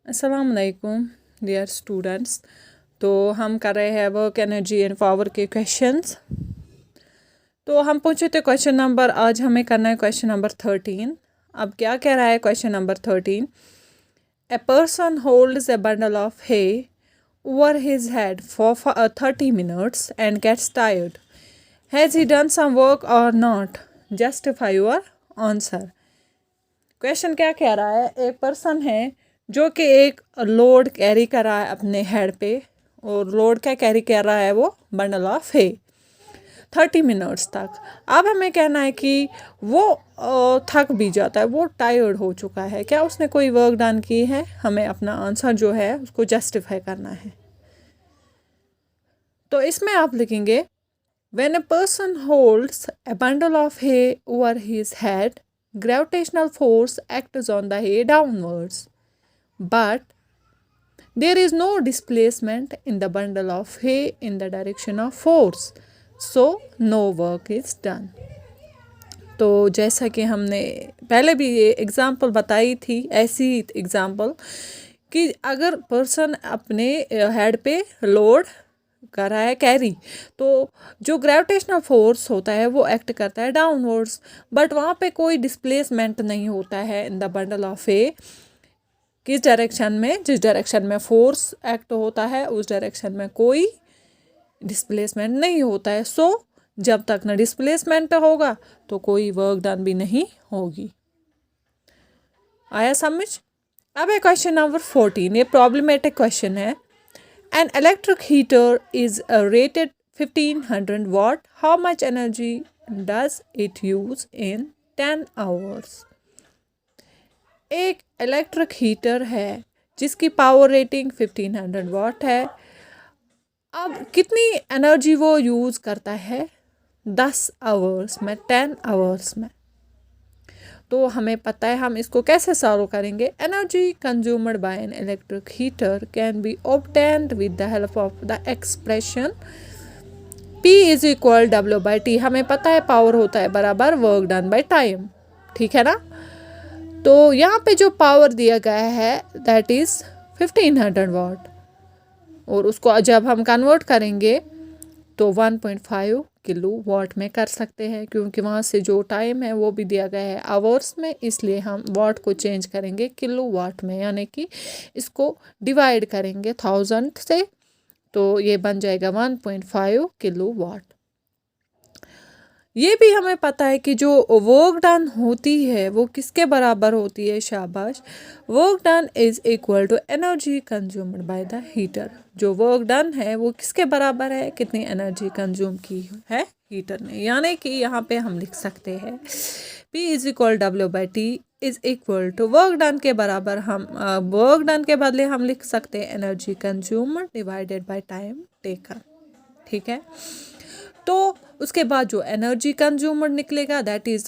अस्सलाम वालेकुम dear students. तो हम कर रहे हैं वर्क एनर्जी एंड पावर के क्वेश्चंस। तो हम पूछे थे क्वेश्चन नंबर, आज हमें करना है क्वेश्चन नंबर 13। अब क्या कह रहा है question number 13? A person holds a bundle of hay over his head for 30 minutes and gets tired. Has he done some work और not? Justify your answer. Question क्या कह रहा है? एक पर्सन है जो कि एक लोड कैरी कर रहा है अपने हेड पे, और लोड क्या कैरी कर रहा है? वो बंडल ऑफ है 30 मिनट्स तक। अब हमें कहना है कि वो थक भी जाता है, वो टायर्ड हो चुका है। क्या उसने कोई वर्क डन की है? हमें अपना आंसर जो है उसको जस्टिफाई करना है। तो इसमें आप लिखेंगे when a person holds a bundle of hay over his head, gravitational force acts on the hay downwards, but there is no displacement in the bundle of hay in the direction of force, so no work is done. तो जैसा कि हमने पहले भी ये example बताई थी, ऐसी एग्जाम्पल कि अगर पर्सन अपने हेड पे लोड कर रहा है कैरी, तो जो ग्रेविटेशनल फोर्स होता है वो एक्ट करता है डाउनवर्ड्स, बट वहाँ पे कोई डिस्प्लेसमेंट नहीं होता है इन द बंडल ऑफ ए। किस डायरेक्शन में? जिस डायरेक्शन में फोर्स एक्ट होता है उस डायरेक्शन में कोई डिस्प्लेसमेंट नहीं होता है। सो जब तक न डिस्प्लेसमेंट होगा तो कोई वर्क डन भी नहीं होगी। आया समझ? अब है क्वेश्चन नंबर 14। ये प्रॉब्लमेटिक क्वेश्चन है। An electric heater is rated 1500 watt. How much energy does it use in 10 hours? एक इलेक्ट्रिक हीटर है जिसकी पावर रेटिंग 1500 वाट है। अब कितनी एनर्जी वो यूज़ करता है 10 आवर्स में, 10 आवर्स में? तो हमें पता है हम इसको कैसे सॉल्व करेंगे। Energy consumed bye an electric heater can be obtained with the help of the expression P is equal W/T। हमें पता है पावर होता है बराबर वर्क डन बाय टाइम, ठीक है ना। तो यहाँ पे जो पावर दिया गया है दैट इज 1500 वाट, और उसको जब हम कन्वर्ट करेंगे तो 1.5 किलो वाट में कर सकते हैं, क्योंकि वहाँ से जो टाइम है वो भी दिया गया है आवर्स में, इसलिए हम वाट को चेंज करेंगे किलो वाट में, यानी कि इसको डिवाइड करेंगे 1000 से, तो ये बन जाएगा 1.5 किलो वाट। ये भी हमें पता है कि जो वर्क डन होती है वो किसके बराबर होती है? शाबाश। Work done is equal to energy consumed by the heater. जो वर्क डन है वो किसके बराबर है? कितनी एनर्जी कंज्यूम की है हीटर ने, यानी कि यहाँ पे हम लिख सकते हैं P is equal W/T is equal to work done के बराबर हम वर्क डन के बदले हम लिख सकते हैं energy consumed divided by time taken, ठीक है। तो उसके बाद जो एनर्जी कंज्यूमर निकलेगा दैट इज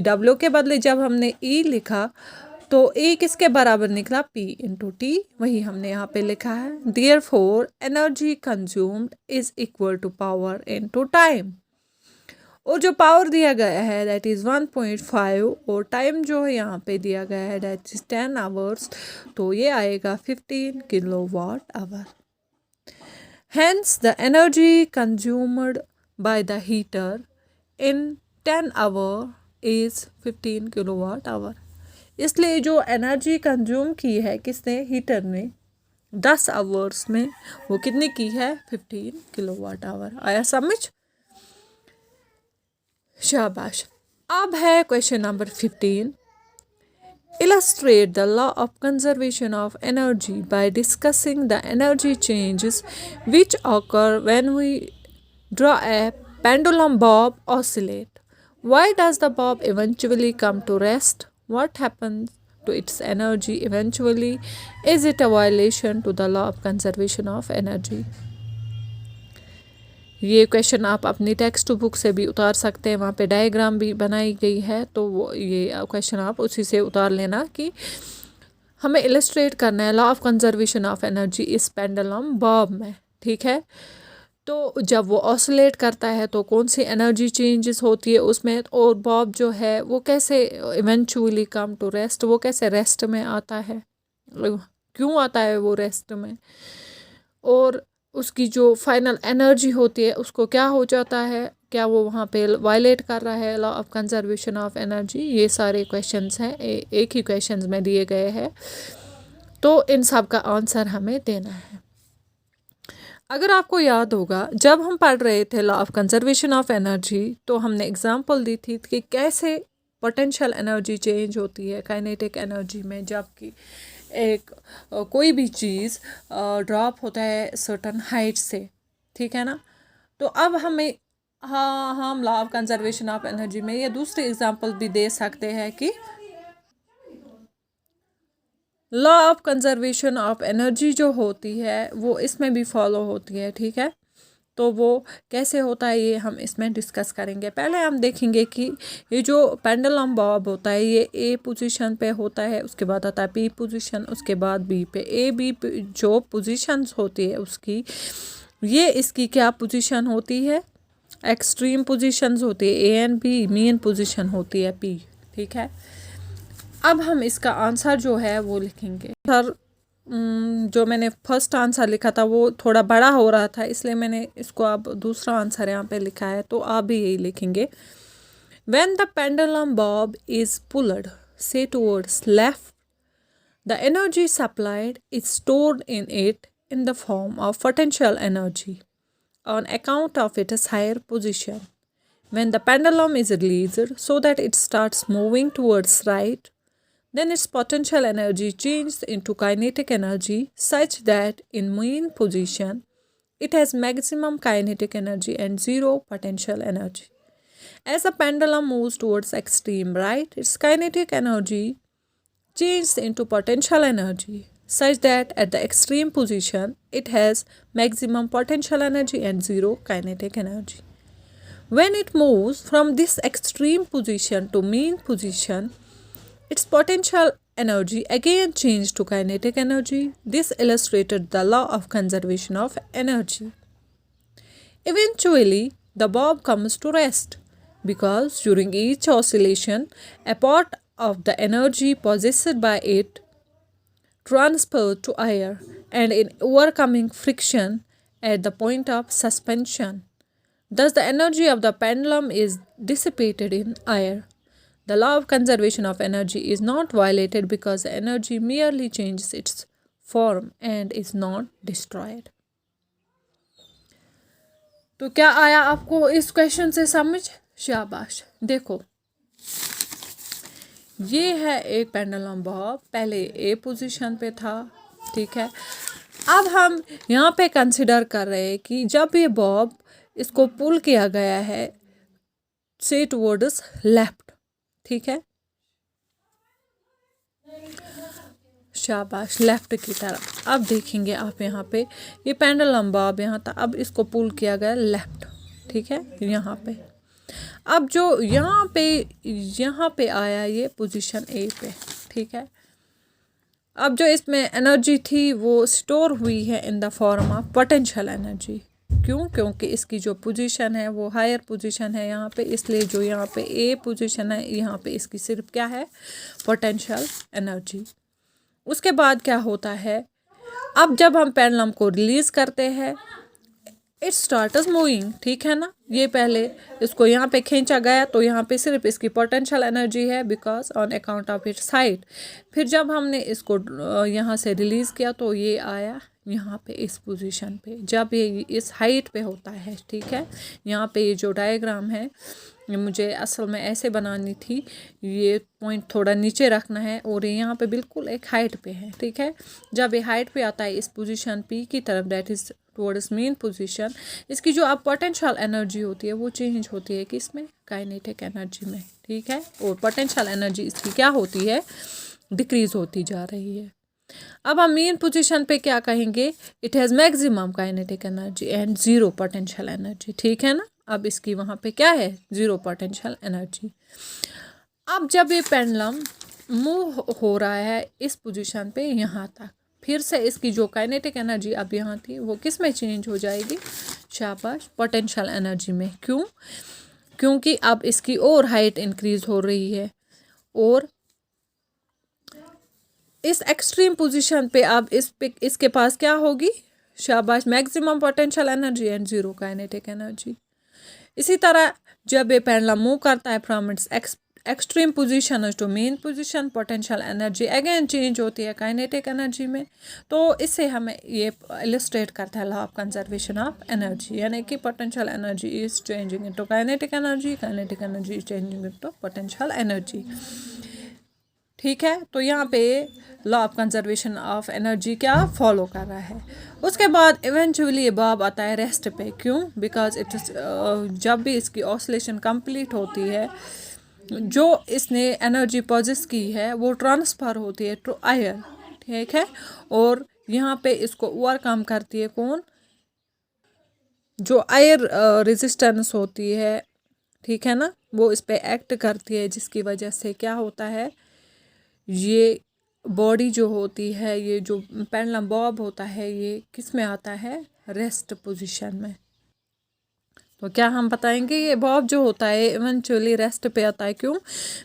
W के बदले जब हमने E लिखा तो E किसके बराबर निकला? P into T। वही हमने यहाँ पे लिखा है। Therefore energy consumed is equal to power into time, और जो पावर दिया गया है दैट इज़ 1.5, और टाइम जो है यहाँ पे दिया गया है दैट इज 10 आवर्स, तो ये आएगा 15 kilowatt hour. Hence, the energy consumed by the heater in 10 hour is 15 kilowatt hour. इसलिए जो एनर्जी कंज्यूम की है किसने? हीटर ने 10 आवर्स में, वो कितनी की है? 15 किलोवाट आवर। आया समझ? शाबाश। अब है question number 15। Illustrate the law of conservation of energy by discussing the energy changes which occur when we draw a pendulum bob oscillate. Why does the bob eventually come to rest? What happens to its energy eventually? Is it a violation to the law of conservation of energy? ये question आप अपनी text book से भी उतार सकते हैं, वहाँ पे डायग्राम भी बनाई गई है, तो वो ये क्वेश्चन आप उसी से उतार लेना कि हमें इलस्ट्रेट करना है law of conservation of energy इस पेंडुलम बॉब में, ठीक है। तो जब वो ऑसिलेट करता है तो कौन सी एनर्जी चेंजेस होती है उसमें, और बॉब जो है वो कैसे इवेंचुअली कम टू रेस्ट, वो कैसे रेस्ट में आता है, क्यों आता है वो रेस्ट में, और उसकी जो फाइनल एनर्जी होती है उसको क्या हो जाता है, क्या वो वहाँ पे वायलेट कर रहा है law of conservation of energy. ये सारे क्वेश्चंस हैं, एक ही क्वेश्चंस में दिए गए हैं, तो इन सब का आंसर हमें देना है। अगर आपको याद होगा जब हम पढ़ रहे थे law of conservation of energy, तो हमने एग्जांपल दी थी कि कैसे पोटेंशियल एनर्जी चेंज होती है काइनेटिक एनर्जी में, जबकि एक कोई भी चीज़ ड्रॉप होता है सर्टन हाइट से, ठीक है ना। तो अब हमें हाँ हम law of conservation of energy में ये दूसरी एग्जांपल भी दे सकते हैं कि law of conservation of energy जो होती है वो इसमें भी फॉलो होती है, ठीक है। तो वो कैसे होता है ये हम इसमें डिस्कस करेंगे। पहले हम देखेंगे कि ये जो पेंडुलम बॉब होता है ये ए पोजीशन पे होता है, उसके बाद आता है पी पोजीशन, उसके बाद बी पे। ए बी जो पोजीशंस होती है उसकी, ये इसकी क्या पोजीशन होती है, एक्सट्रीम पोजीशंस होती है। A and B mean position होती है पी, ठीक है। अब हम इसका आंसर जो है वो लिखेंगे। सर जो मैंने फर्स्ट आंसर लिखा था वो थोड़ा बड़ा हो रहा था, इसलिए मैंने इसको अब दूसरा आंसर यहाँ पे लिखा है, तो आप भी यही लिखेंगे। When the pendulum bob is pulled, say towards left, the energy supplied is stored in it in the form of potential energy on account of its higher position. When the pendulum is released so that it starts moving towards right, then its potential energy changes into kinetic energy such that in mean position it has maximum kinetic energy and zero potential energy. As the pendulum moves towards extreme right, its kinetic energy changes into potential energy such that at the extreme position it has maximum potential energy and zero kinetic energy. When it moves from this extreme position to mean position, its potential energy again changed to kinetic energy. This illustrated the law of conservation of energy. Eventually, the bob comes to rest because during each oscillation, a part of the energy possessed by it transferred to air, and in overcoming friction at the point of suspension. Thus, the energy of the pendulum is dissipated in air. The law of conservation of energy is not violated because the energy merely changes its form and is not destroyed. तो क्या आया आपको इस question से समझ? शाबाश। देखो ये है एक पेंडुलम बॉब, पहले ए पोजीशन पे था, ठीक है। अब हम यहाँ पे कंसिडर कर रहे हैं कि जब ये बॉब इसको पुल किया गया है से टुवर्ड्स लेफ्ट, ठीक है, शाबाश, लेफ्ट की तरफ। अब देखेंगे आप यहाँ पे ये पेंडुलम बॉब यहाँ था, अब इसको पुल किया गया लेफ्ट, ठीक है, यहाँ पे। अब जो यहाँ पे आया ये पोजीशन ए पे, ठीक है। अब जो इसमें एनर्जी थी वो स्टोर हुई है in the form of potential energy. क्यों? क्योंकि इसकी जो पोजीशन है वो हायर पोजीशन है यहाँ पे, इसलिए जो यहाँ पे ए पोजीशन है यहाँ पे इसकी सिर्फ क्या है, पोटेंशियल एनर्जी। उसके बाद क्या होता है, अब जब हम पेंडुलम को रिलीज करते हैं इट स्टार्ट्स मूविंग, ठीक है ना। ये पहले इसको यहाँ पे खींचा गया तो यहाँ पे सिर्फ इसकी पोटेंशियल एनर्जी है because on account of its height. फिर जब हमने इसको यहाँ से रिलीज़ किया तो ये आया यहाँ पे इस पोजीशन पे, जब ये इस हाइट पे होता है, ठीक है। यहाँ पे ये जो डायग्राम है ये मुझे असल में ऐसे बनानी थी, ये पॉइंट थोड़ा नीचे रखना है और ये यहाँ पे बिल्कुल एक हाइट पे है, ठीक है। जब ये हाइट पे आता है इस पोजीशन पी की तरफ, that is towards main position, इसकी जो अब पोटेंशियल एनर्जी होती है वो चेंज होती है कि इसमें काइनेटिक एनर्जी में, ठीक है। और पोटेंशियल एनर्जी इसकी क्या होती है, डिक्रीज होती जा रही है। अब हम मेन पोजीशन पे क्या कहेंगे, it has maximum kinetic energy and zero potential energy, ठीक है ना। अब इसकी वहाँ पे क्या है, ज़ीरो पोटेंशियल एनर्जी। अब जब ये पेंडुलम मूव हो रहा है इस पोजीशन पे यहाँ तक, फिर से इसकी जो काइनेटिक एनर्जी अब यहाँ थी वो किस में चेंज हो जाएगी, शाबाश, पोटेंशियल एनर्जी में। क्यों? क्योंकि अब इसकी और हाइट इंक्रीज हो रही है और इस एक्सट्रीम पोजीशन पे अब इसके पास क्या होगी, शाबाश, maximum potential energy and zero kinetic energy. इसी तरह जब ये पेंडुलम मूव करता है from its extreme position to mean position, potential energy again change होती है काइनेटिक एनर्जी में। तो इससे हमें ये इलस्ट्रेट करता है law of conservation of energy, यानी कि potential energy is changing into kinetic energy is changing into potential energy. ठीक है, तो यहाँ पे law of conservation of energy क्या फॉलो कर रहा है। उसके बाद इवेंचुअली ये बॉब आता है रेस्ट पे, क्यों, बिकॉज इट इज जब भी इसकी ऑसिलेशन कंप्लीट होती है, जो इसने एनर्जी पॉजेस की है वो ट्रांसफ़र होती है टू आयर, ठीक है, और यहाँ पे इसको ओवरकम करती है कौन, जो आयर रेजिस्टेंस होती है, ठीक है ना, वो इस पे एक्ट करती है, जिसकी वजह से क्या होता है, ये बॉडी जो होती है, ये जो पेंडुलम बॉब होता है, ये किस में आता है, रेस्ट पोजीशन में। तो क्या हम बताएंगे, ये बॉब जो होता है इवेंचुअली रेस्ट पे आता है, क्यों,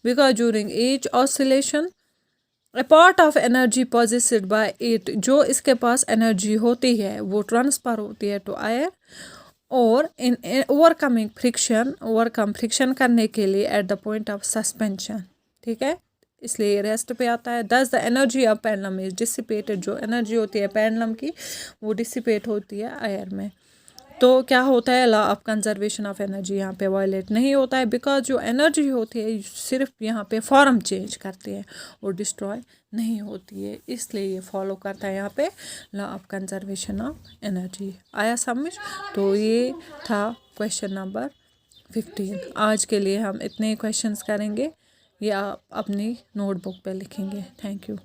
because during each oscillation a part of energy possessed by it, जो इसके पास एनर्जी होती है वो ट्रांसफ़र होती है टू आयर, और इन ओवरकम फ्रिक्शन करने के लिए at the point of suspension, ठीक है, इसलिए रेस्ट पे आता है। दस the energy of pendulum is dissipated, जो एनर्जी होती है पेंडुलम की वो डिसिपेट होती है आयर में। तो क्या होता है, law of conservation of energy यहाँ पे वायलेट नहीं होता है, बिकॉज जो एनर्जी होती है सिर्फ यहाँ पे फॉर्म चेंज करती है और डिस्ट्रॉय नहीं होती है, इसलिए ये फॉलो करता है यहाँ पे law of conservation of energy. आया समझ। तो ये था क्वेश्चन नंबर 15। आज के लिए हम इतने क्वेश्चंस करेंगे, ये आप अपनी नोटबुक पे लिखेंगे। Thank you.